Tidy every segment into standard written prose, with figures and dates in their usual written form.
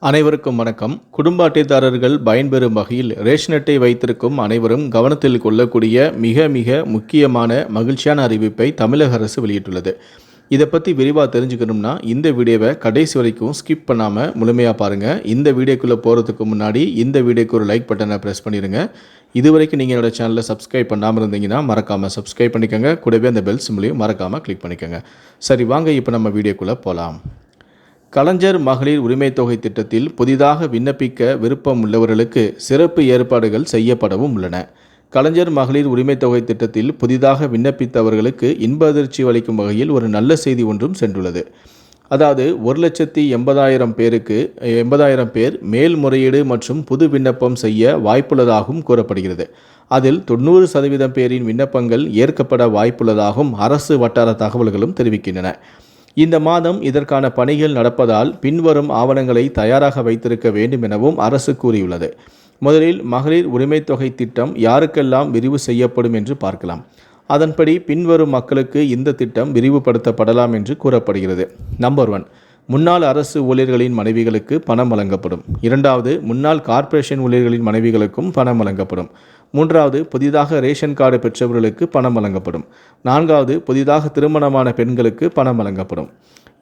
அனைவருக்கும் வணக்கம். குடும்ப அட்டைதாரர்கள் பயன்பெறும் வகையில் ரேஷன் அட்டை வைத்திருக்கும் அனைவரும் கவனத்தில் கொள்ளக்கூடிய மிக மிக முக்கியமான மகிழ்ச்சியான அறிவிப்பை தமிழக அரசு வெளியிட்டுள்ளது. இதை பற்றி விரிவாக தெரிஞ்சுக்கணும்னா இந்த வீடியோவை கடைசி வரைக்கும் ஸ்கிப் பண்ணாமல் முழுமையாக பாருங்கள். இந்த வீடியோக்குள்ளே போகிறதுக்கு முன்னாடி இந்த வீடியோக்கு ஒரு லைக் பட்டனை ப்ரெஸ் பண்ணிடுங்க. இதுவரைக்கும் நீங்கள் என்னோடய சேனலை சப்ஸ்கிரைப் பண்ணாமல் இருந்தீங்கன்னா மறக்காமல் சப்ஸ்கிரைப் பண்ணிக்கோங்க. கூடவே அந்த பெல் சிம்லையும் மறக்காமல் கிளிக் பண்ணிக்கோங்க. சரி, வாங்க இப்போ நம்ம வீடியோக்குள்ளே போகலாம். கலைஞர் மகளிர் உரிமைத் தொகை திட்டத்தில் புதிதாக விண்ணப்பிக்க விருப்பம் உள்ளவர்களுக்கு சிறப்பு ஏற்பாடுகள் செய்யப்படவும் உள்ளன. கலைஞர் மகளிர் உரிமைத் தொகை திட்டத்தில் புதிதாக விண்ணப்பித்தவர்களுக்கு இன்ப அதிர்ச்சி அளிக்கும் வகையில் ஒரு நல்ல செய்தி ஒன்றும் சென்றுள்ளது. அதாவது 1,80,000 பேர் மேல்முறையீடு மற்றும் புது விண்ணப்பம் செய்ய வாய்ப்புள்ளதாகவும் கூறப்படுகிறது. அதில் 90% பேரின் விண்ணப்பங்கள் ஏற்கப்பட வாய்ப்புள்ளதாகவும் அரசு வட்டார தகவல்களும் தெரிவிக்கின்றன. இந்த மாதம் இதற்கான பணிகள் நடப்பதால் பின்வரும் ஆவணங்களை தயாராக வைத்திருக்க வேண்டும் எனவும் அரசு கூறியுள்ளது. முதலில் மகளிர் உரிமைத் தொகை திட்டம் யாருக்கெல்லாம் விரிவு செய்யப்படும் என்று பார்க்கலாம். அதன்படி பின்வரும் மக்களுக்கு இந்த திட்டம் விரிவுபடுத்தப்படலாம் என்று கூறப்படுகிறது. நம்பர் 1, முன்னாள் அரசு ஊழியர்களின் மனைவிகளுக்கு பணம் வழங்கப்படும். 2வது, முன்னாள் கார்ப்பரேஷன் ஊழியர்களின் மனைவிகளுக்கும் பணம் வழங்கப்படும். 3வது, புதிதாக ரேஷன் கார்டு பெற்றவர்களுக்கு பணம் வழங்கப்படும். 4வது, புதிதாக திருமணமான பெண்களுக்கு பணம் வழங்கப்படும்.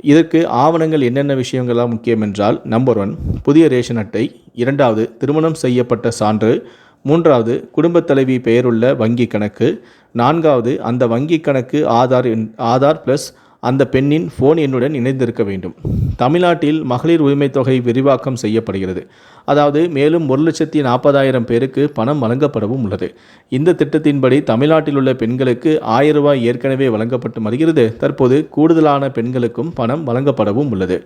இதற்கு ஆவணங்கள் என்னென்ன விஷயங்கள்லாம் முக்கியம் என்றால், நம்பர் 1, புதிய ரேஷன் அட்டை. 2வது, திருமணம் செய்யப்பட்ட சான்று. 3வது, குடும்பத் தலைவி பெயருள்ள வங்கி கணக்கு. 4வது, அந்த வங்கி கணக்கு ஆதார் ப்ளஸ் அந்த பெண்ணின் ஃபோன் எண்ணுடன் இணைந்திருக்க வேண்டும். தமிழ்நாட்டில் மகளிர் உரிமைத் தொகை விரிவாக்கம் செய்யப்படுகிறது. அதாவது மேலும் 1,40,000 பேருக்கு பணம் வழங்கப்படவும் உள்ளது. இந்த திட்டத்தின்படி தமிழ்நாட்டில் உள்ள பெண்களுக்கு ₹1000 ஏற்கனவே வழங்கப்பட்டு வருகிறது. தற்போது கூடுதலான பெண்களுக்கும் பணம் வழங்கப்படவும் உள்ளது.